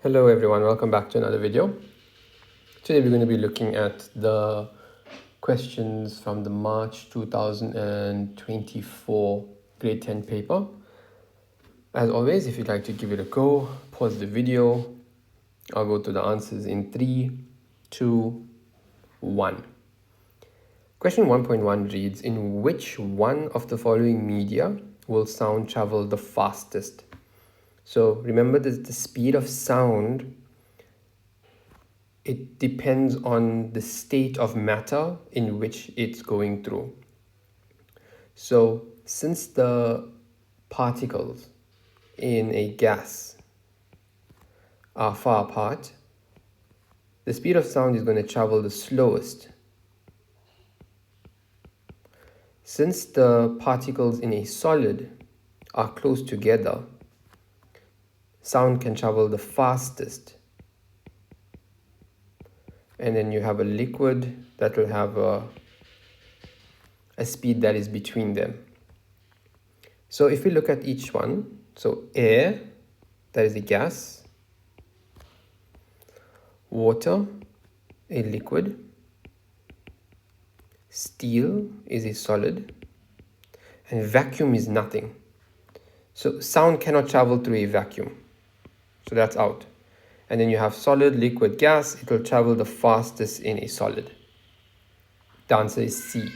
Hello everyone, welcome back to another video. Today we're going to be looking at the questions from the March 2024 grade 10 paper. As always, if you'd like to give it a go, pause the video. I'll go to the answers in 3, 2, 1. Question 1.1 reads, in which one of the following media will sound travel the fastest? So remember that the speed of sound, it depends on the state of matter in which it's going through. So since the particles in a gas are far apart, the speed of sound is going to travel the slowest. Since the particles in a solid are close together, sound can travel the fastest. And then you have a liquid that will have a speed that is between them. So if we look at each one, so air, that is a gas, water, a liquid, steel is a solid, and vacuum is nothing. So sound cannot travel through a vacuum. So that's out. And then you have solid, liquid, gas. It will travel the fastest in a solid. The answer is C.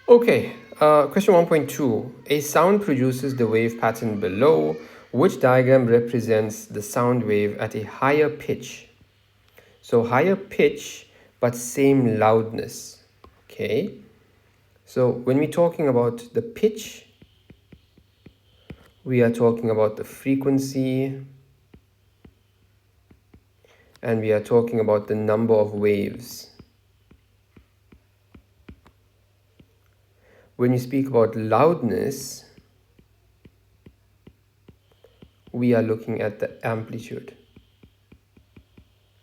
Okay, question 1.2. A sound produces the wave pattern below. Which diagram represents the sound wave at a higher pitch? So higher pitch, but same loudness. Okay, so when we're talking about the pitch, we are talking about the frequency, and we are talking about the number of waves. When you speak about loudness, we are looking at the amplitude.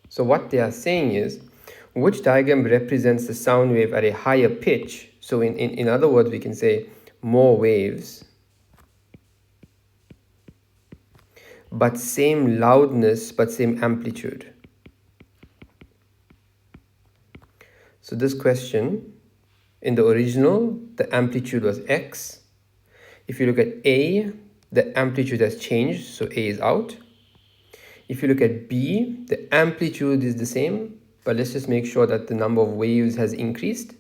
So what they are saying is, which diagram represents the sound wave at a higher pitch? So in other words, we can say more waves, but same loudness, but same amplitude. So this question, in the original, the amplitude was X. If you look at A, the amplitude has changed, so A is out. If you look at B, the amplitude is the same, but let's just make sure that the number of waves has increased.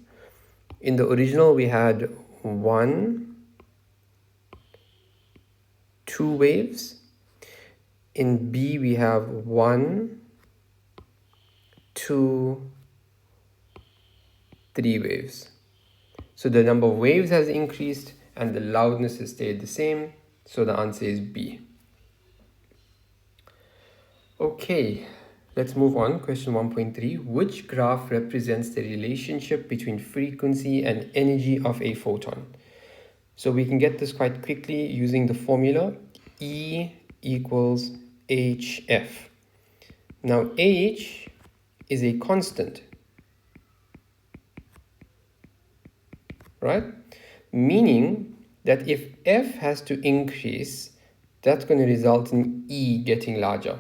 In the original, we had 1, 2 waves. In B, we have 1, 2, 3 waves. So the number of waves has increased and the loudness has stayed the same. So the answer is B. Okay, let's move on. Question 1.3. Which graph represents the relationship between frequency and energy of a photon? So we can get this quite quickly using the formula E equals HF. Now H is a constant, right? Meaning that if F has to increase, that's going to result in E getting larger.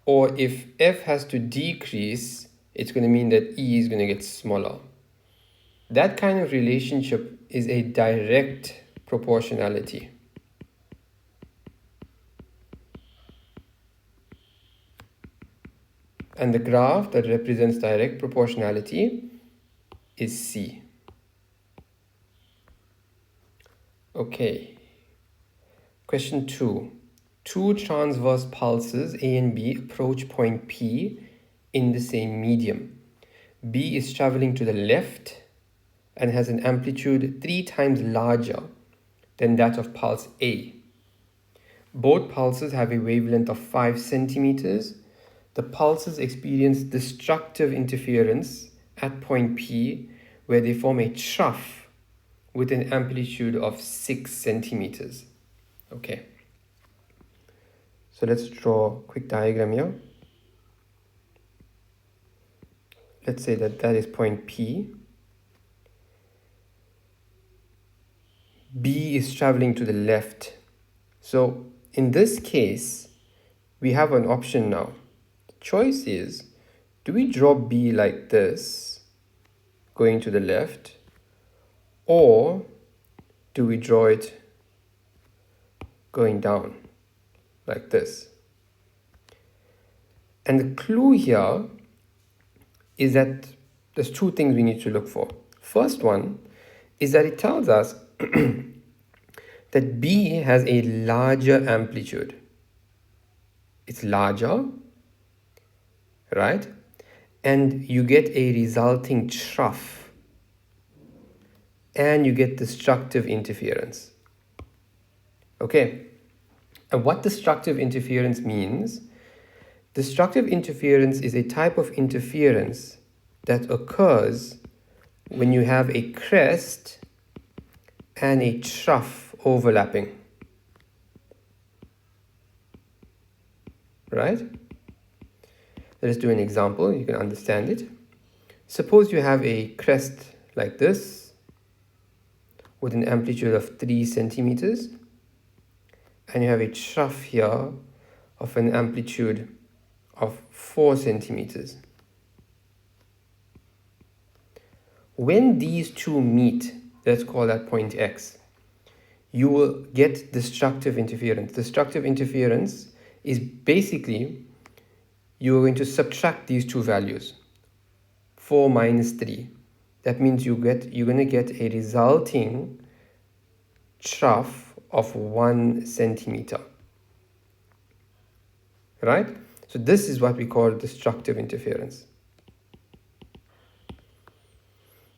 Or if F has to decrease, it's going to mean that E is going to get smaller. That kind of relationship is a direct proportionality. And the graph that represents direct proportionality is C. Okay. Question 2. Two transverse pulses A and B approach point P in the same medium. B is traveling to the left and has an amplitude 3 times larger than that of pulse A. Both pulses have a wavelength of 5 centimeters. The pulses experience destructive interference at point P, where they form a trough with an amplitude of 6 centimeters. Okay. So let's draw a quick diagram here. Let's say that is point P. B is traveling to the left. So in this case, we have an option now. The choice is, do we draw B like this, going to the left, or do we draw it going down like this? And the clue here is that there's two things we need to look for. First one is that it tells us that B has a larger amplitude. It's larger, right? And you get a resulting trough, and you get destructive interference. Okay, and what destructive interference means? Destructive interference is a type of interference that occurs when you have a crest and a trough overlapping. Right? Let us do an example, you can understand it. Suppose you have a crest like this with an amplitude of 3 centimeters, and you have a trough here of an amplitude of 4 centimeters. When these two meet, let's call that point X, you will get destructive interference. Destructive interference is basically you're going to subtract these two values, 4 minus 3. That means you're going to get a resulting trough of 1 centimeter. Right? So this is what we call destructive interference.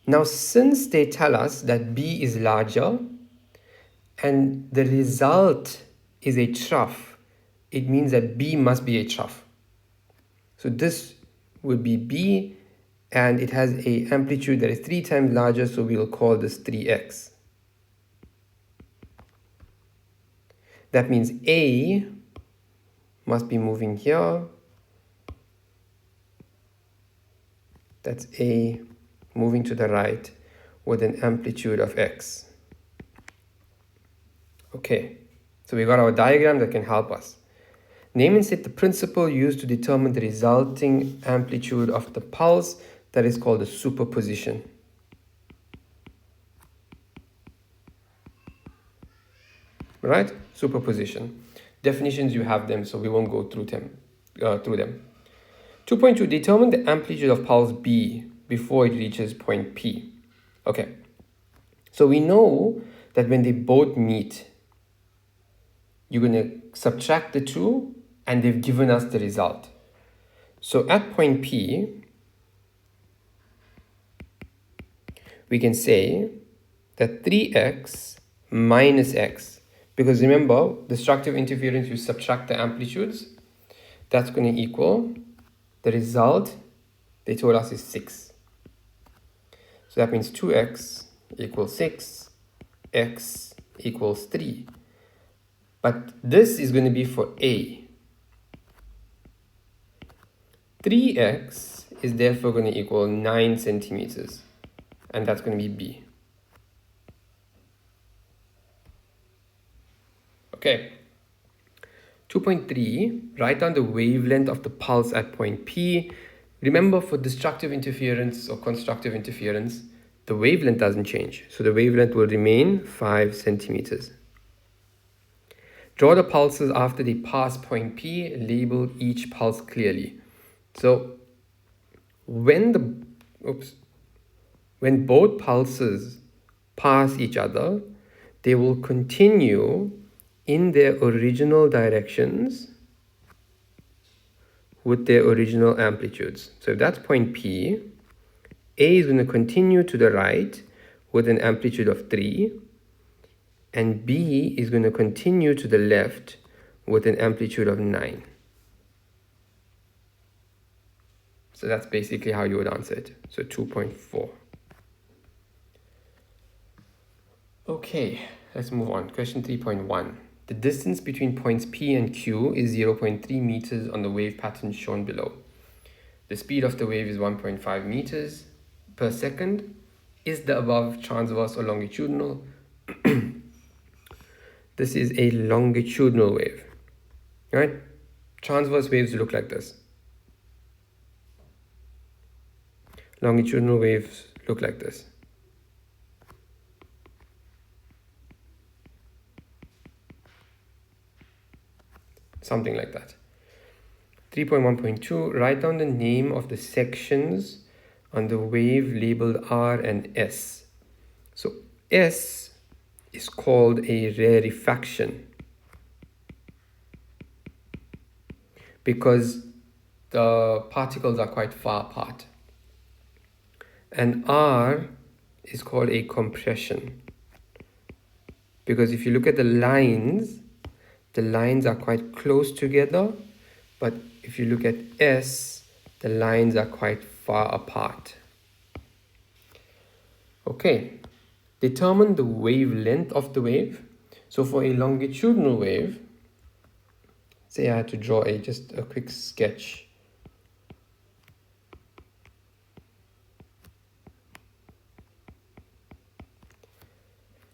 Now, since they tell us that B is larger and the result is a trough, it means that B must be a trough. So this would be B, and it has an amplitude that is 3 times larger, so we will call this 3x. That means A must be moving here. That's A moving to the right with an amplitude of x. Okay, so we got our diagram that can help us. Name and set the principle used to determine the resulting amplitude of the pulse. That is called the superposition. Right? Superposition. Definitions, you have them, so we won't go through them. 2.2, determine the amplitude of pulse B before it reaches point P. Okay, so we know that when they both meet, you're going to subtract the two, and they've given us the result. So at point P, we can say that 3x minus x, because remember, destructive interference, you subtract the amplitudes, that's going to equal the result they told us is 6. So that means 2x equals 6, x equals 3. But this is going to be for A. 3x is therefore going to equal 9 centimeters, and that's going to be B. Okay. 2.3, write down the wavelength of the pulse at point P. Remember, for destructive interference or constructive interference, the wavelength doesn't change. So the wavelength will remain 5 centimeters. Draw the pulses after they pass point P. Label each pulse clearly. So when both pulses pass each other, they will continue in their original directions with their original amplitudes. So if that's point P, A is going to continue to the right with an amplitude of 3, and B is going to continue to the left with an amplitude of 9. So that's basically how you would answer it. So 2.4. Okay, let's move on. Question 3.1. The distance between points P and Q is 0.3 meters on the wave pattern shown below. The speed of the wave is 1.5 meters per second. Is the above transverse or longitudinal? This is a longitudinal wave, right? Transverse waves look like this. Longitudinal waves look like this. Something like that. 3.1.2, write down the name of the sections on the wave labeled R and S. So S is called a rarefaction because the particles are quite far apart. And R is called a compression because if you look at the lines are quite close together, but if you look at S, the lines are quite far apart. Okay, determine the wavelength of the wave. So for a longitudinal wave, say I had to draw just a quick sketch.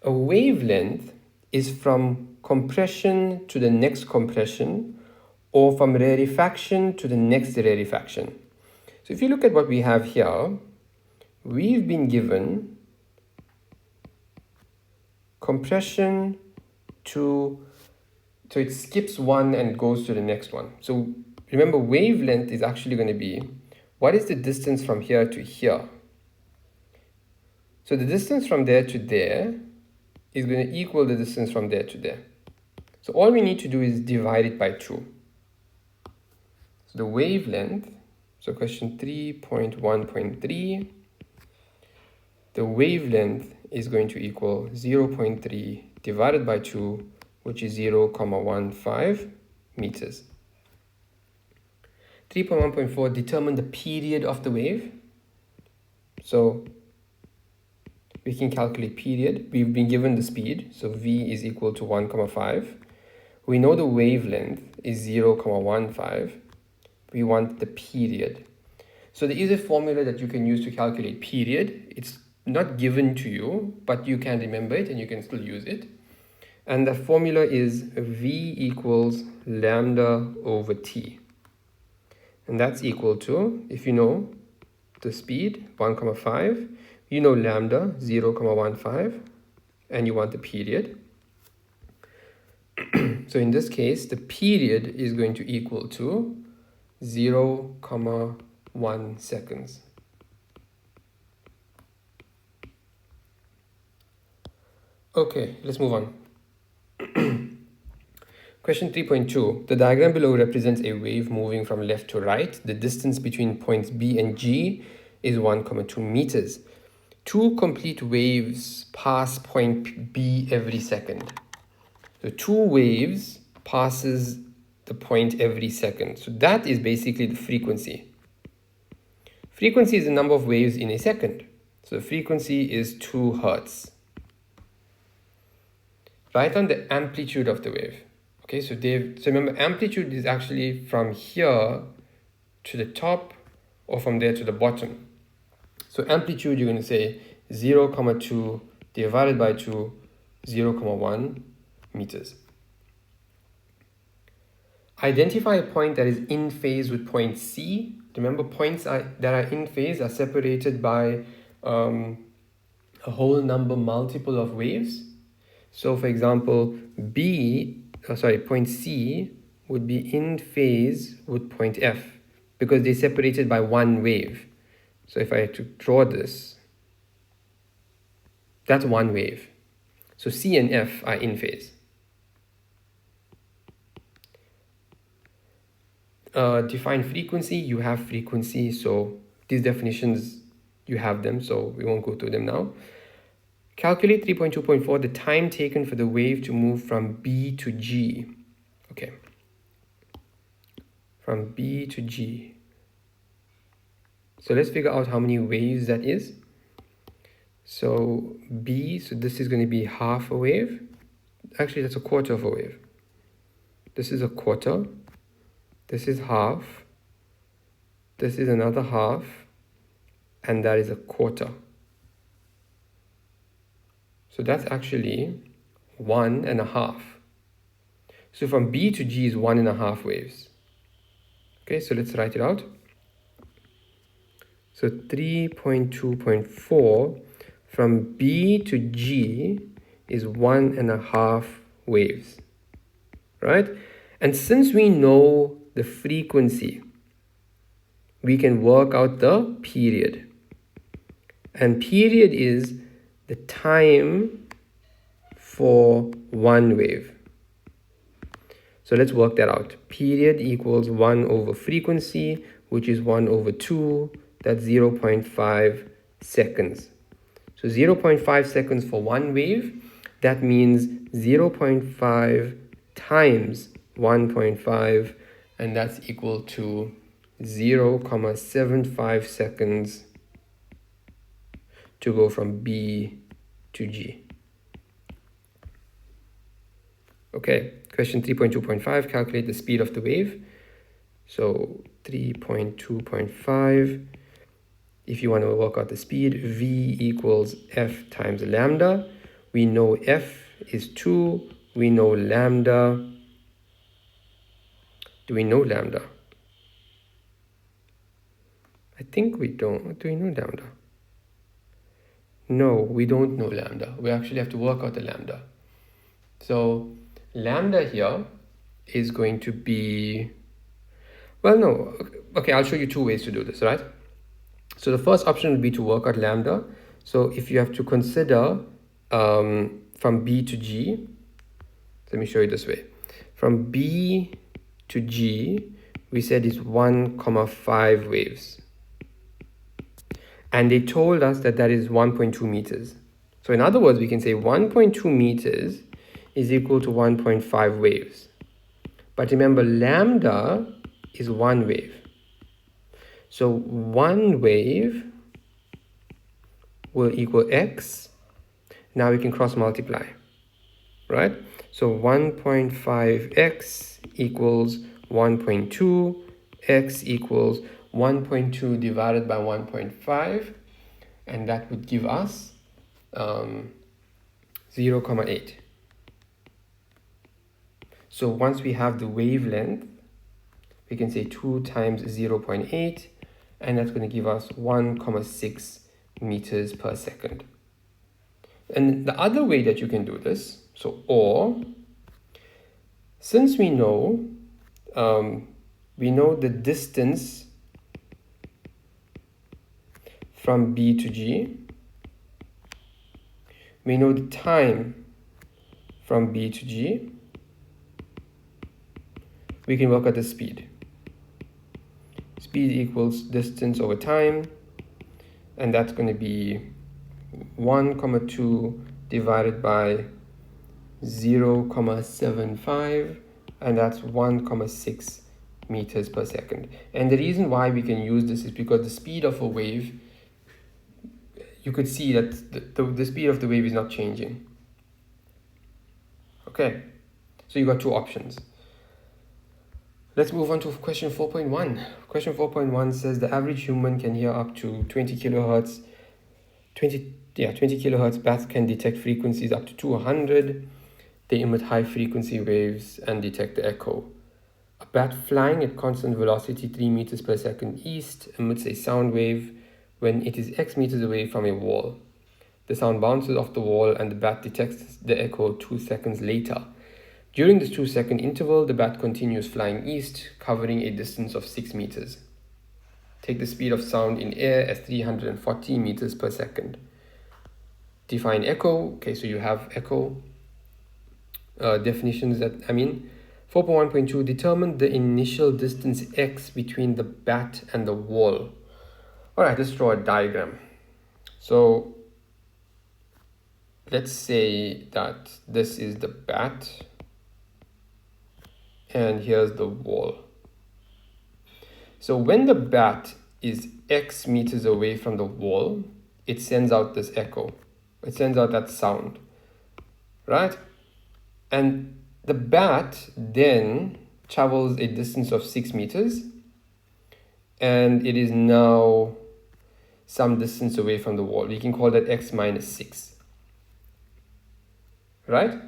A wavelength is from compression to the next compression, or from rarefaction to the next rarefaction. So if you look at what we have here, we've been given compression so it skips one and goes to the next one. So remember, wavelength is actually going to be, what is the distance from here to here? So the distance from there to there is going to equal the distance from there to there. So all we need to do is divide it by 2. So the wavelength, so question 3.1.3, the wavelength is going to equal 0.3 divided by 2, which is 0.15 meters. 3.1.4, determine the period of the wave. So we can calculate period. We've been given the speed, so v is equal to 1.5. We know the wavelength is 0.15. We want the period. So there is a formula that you can use to calculate period. It's not given to you, but you can remember it and you can still use it. And the formula is v equals lambda over t. And that's equal to, if you know the speed, 1.5, you know lambda, 0.15, and you want the period. So in this case, the period is going to equal to 0.1 seconds. Okay, let's move on. Question 3.2. The diagram below represents a wave moving from left to right. The distance between points B and G is 1.2 meters. 2 complete waves pass point B every second. So 2 waves passes the point every second. So that is basically the frequency. Frequency is the number of waves in a second. So the frequency is 2 hertz. Write down the amplitude of the wave. Okay, so remember, amplitude is actually from here to the top or from there to the bottom. So amplitude, you're going to say 0.2 divided by 2, 0.1 meters. Identify a point that is in phase with point C. Remember, points that are in phase are separated by a whole number multiple of waves. So for example, point C would be in phase with point F because they're separated by one wave. So if I had to draw this, that's one wave. So C and F are in phase. Define frequency. You have frequency, so these definitions, you have them, so we won't go through them now. Calculate 3.2.4, the time taken for the wave to move from B to G. Okay. From B to G. So let's figure out how many waves that is. So B, so this is going to be half a wave. Actually, that's a quarter of a wave. This is a quarter. This is half. This is another half. And that is a quarter. So that's actually 1.5. So from B to G is 1.5 waves. Okay, so let's write it out. So 3.2.4 from B to G is 1.5 waves, right? And since we know the frequency, we can work out the period. And period is the time for one wave. So let's work that out. Period equals 1 over frequency, which is 1 over 2. That's 0.5 seconds. So 0.5 seconds for one wave. That means 0.5 times 1.5, and that's equal to 0.75 seconds to go from B to G. Okay, question 3.2.5, calculate the speed of the wave. So 3.2.5, if you want to work out the speed, V equals F times lambda. We know F is 2, we know lambda. Do we know lambda? I think we don't. Do we know lambda? No, we don't know lambda. We actually have to work out the lambda. So lambda here is going to be, well, no. Okay, I'll show you two ways to do this, right? So the first option would be to work out lambda. So if you have to consider from B to G, let me show you this way. From B to G, we said is 1.5 waves. And they told us that that is 1.2 meters. So in other words, we can say 1.2 meters is equal to 1.5 waves. But remember, lambda is one wave. So one wave will equal x. Now we can cross multiply, right? So 1.5x equals 1.2, x equals 1.2 divided by 1.5, and that would give us 0.8. So once we have the wavelength, we can say 2 times 0.8, and that's going to give us 1.6 meters per second. And the other way that you can do this, so or, since we know the distance from B to G, we know the time from B to G, we can work out the speed. Speed equals distance over time, and that's going to be 1.2 divided by 0.75, and that's 1.6 meters per second. And the reason why we can use this is because the speed of a wave, you could see that the speed of the wave is not changing. Okay, so you got two options. Let's move on to question 4.1. Question 4.1 says the average human can hear up to 20 kilohertz. 20 kilohertz. Bats can detect frequencies up to 200. They emit high frequency waves and detect the echo. A bat flying at constant velocity 3 meters per second east emits a sound wave when it is x meters away from a wall. The sound bounces off the wall and the bat detects the echo 2 seconds later. During this 2-second interval, the bat continues flying east, covering a distance of 6 meters. Take the speed of sound in air as 340 meters per second. Define echo. Okay, so you have echo definitions 4.1.2, determine the initial distance x between the bat and the wall. All right, let's draw a diagram. So let's say that this is the bat and here's the wall. So when the bat is x meters away from the wall, it sends out this echo. It sends out that sound, right? And the bat then travels a distance of 6 meters, and it is now some distance away from the wall. We can call that x minus 6, right?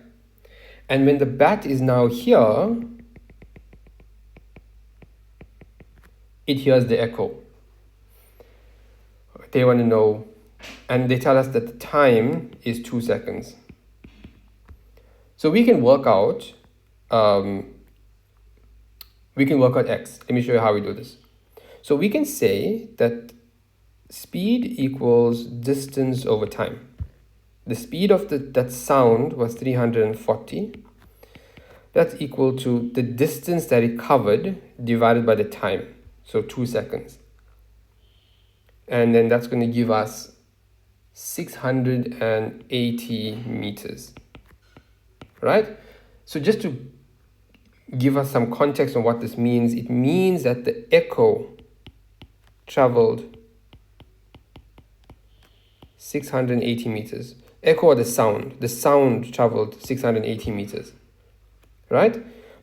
And when the bat is now here, it hears the echo. They want to know, and they tell us that the time is 2 seconds. So we can work out x. Let me show you how we do this. So we can say that speed equals distance over time. The speed of that sound was 340. That's equal to the distance that it covered divided by the time, so 2 seconds. And then that's going to give us 680 meters, right? So just to give us some context on what this means, it means that the echo traveled 680 meters. Echo or the sound traveled 680 meters, right?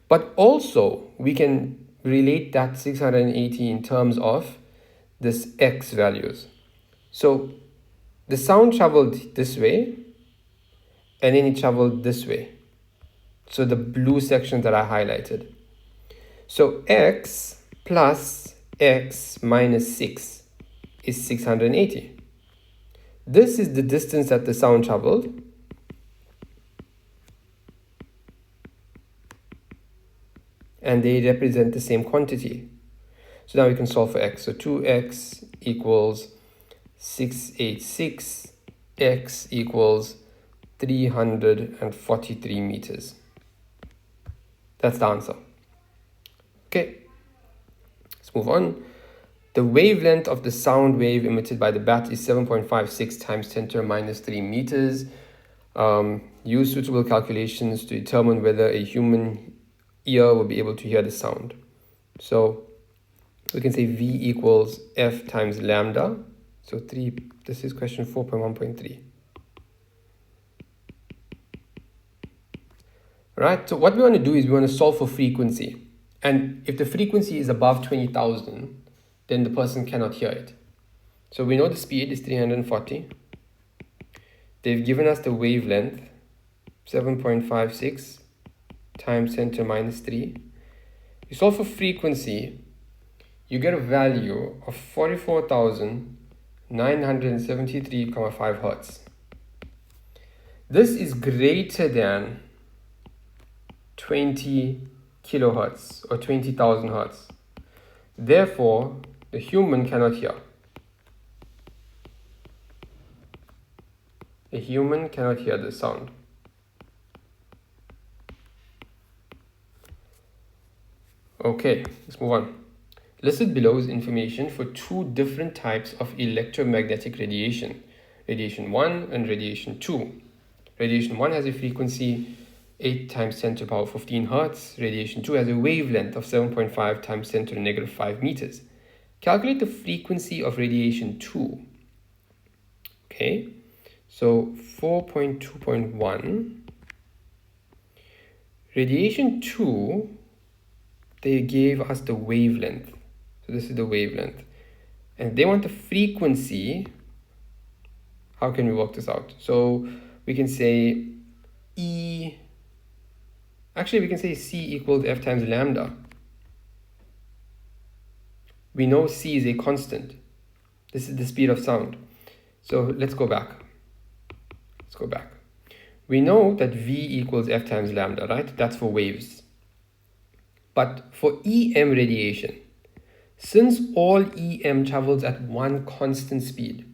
But also we can relate that 680 in terms of this x values. So the sound traveled this way and then it traveled this way. So the blue section that I highlighted. So x plus x minus 6 is 680. This is the distance that the sound traveled. And they represent the same quantity. So now we can solve for x. So 2x equals 686, x equals 343 meters. That's the answer. Okay, let's move on. The wavelength of the sound wave emitted by the bat is 7.56 times 10 to the minus 3 meters. Use suitable calculations to determine whether a human ear will be able to hear the sound. So we can say V equals F times lambda. So this is question 4.1.3. Right, so what we want to do is we want to solve for frequency. And if the frequency is above 20,000, then the person cannot hear it. So we know the speed is 340. They've given us the wavelength, 7.56 times 10 to the minus 3. You solve for frequency, you get a value of 44,973.5 hertz. This is greater than 20 kilohertz or 20,000 hertz. Therefore, the human cannot hear. A human cannot hear the sound. Okay, let's move on. Listed below is information for two different types of electromagnetic radiation, radiation 1 and radiation 2. Radiation 1 has a frequency 8 times 10 to the power 15 hertz. Radiation 2 has a wavelength of 7.5 times 10 to the negative 5 meters. Calculate the frequency of radiation 2. Okay, so 4.2.1. Radiation 2, they gave us the wavelength. So this is the wavelength. And they want the frequency. How can we work this out? So we can say we can say C equals F times lambda. We know C is a constant. This is the speed of sound. So let's go back. We know that V equals F times lambda, right? That's for waves. But for EM radiation, since all EM travels at one constant speed,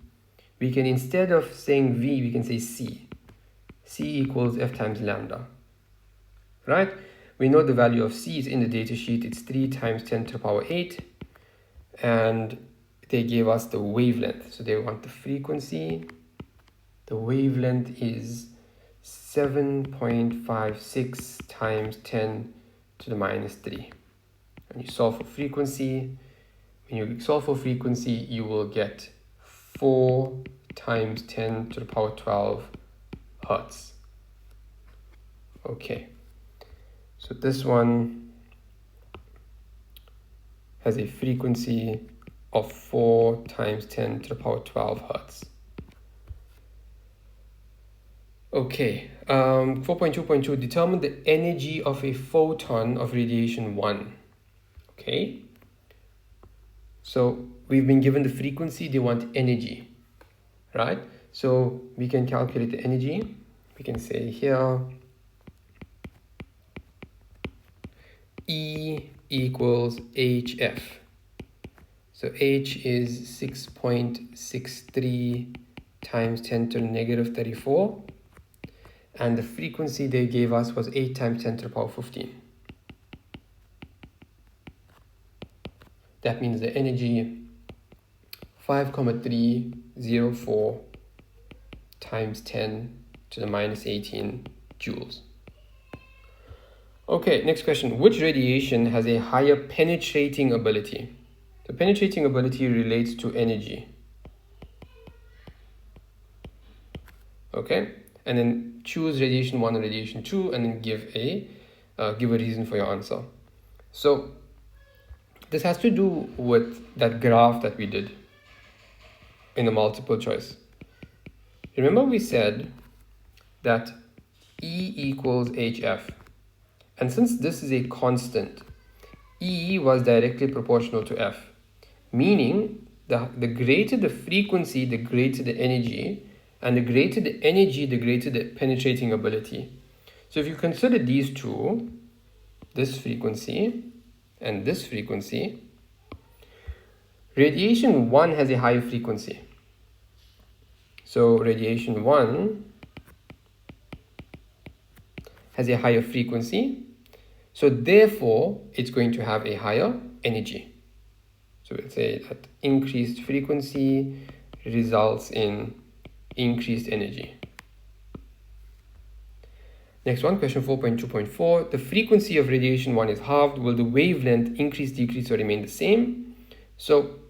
we can, instead of saying V, we can say C. C equals F times lambda. Right? We know the value of C is in the data sheet. It's 3 times 10 to the power 8. And they gave us the wavelength. So they want the frequency. The wavelength is 7.56 times 10 to the minus 3. And you solve for frequency. When you solve for frequency, you will get 4 times 10 to the power 12 hertz. Okay. So this one has a frequency of 4 times 10 to the power 12 hertz. Okay, 4.2.2, determine the energy of a photon of radiation 1. Okay, So we've been given the frequency, they want energy, right? So we can calculate the energy. We can say here E equals HF. So H is 6.63 times 10 to the negative 34. And the frequency they gave us was 8 times 10 to the power 15. That means the energy 5,304 times 10 to the minus 18 joules. Okay, next question. Which radiation has a higher penetrating ability? The penetrating ability relates to energy. Okay, and then choose radiation 1 and radiation 2 and then give a reason for your answer. So this has to do with that graph that we did in the multiple choice. Remember we said that E equals HF. And since this is a constant, E was directly proportional to F, meaning the greater the frequency, the greater the energy, and the greater the energy, the greater the penetrating ability. So if you consider these two, this frequency and this frequency, radiation 1 has a higher frequency. So radiation 1 has a higher frequency, so therefore it's going to have a higher energy. So we'll say that increased frequency results in increased energy. Next one, question 4.2.4. The frequency of radiation 1 is halved. Will the wavelength increase, decrease, or remain the same? So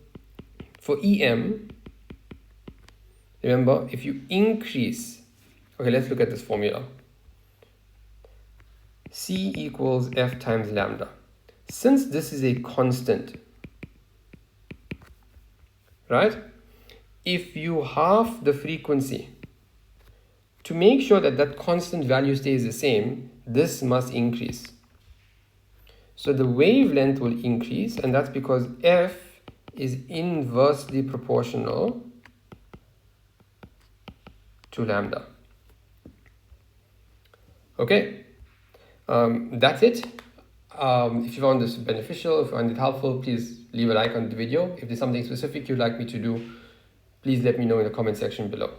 for EM, remember, if you increase, okay, let's look at this formula. C equals F times lambda. Since this is a constant, right? If you halve the frequency, to make sure that that constant value stays the same, this must increase. So the wavelength will increase, and that's because F is inversely proportional to lambda. Okay, that's it. If you found this beneficial, if you found it helpful, please leave a like on the video. If there's something specific you'd like me to do, please let me know in the comment section below.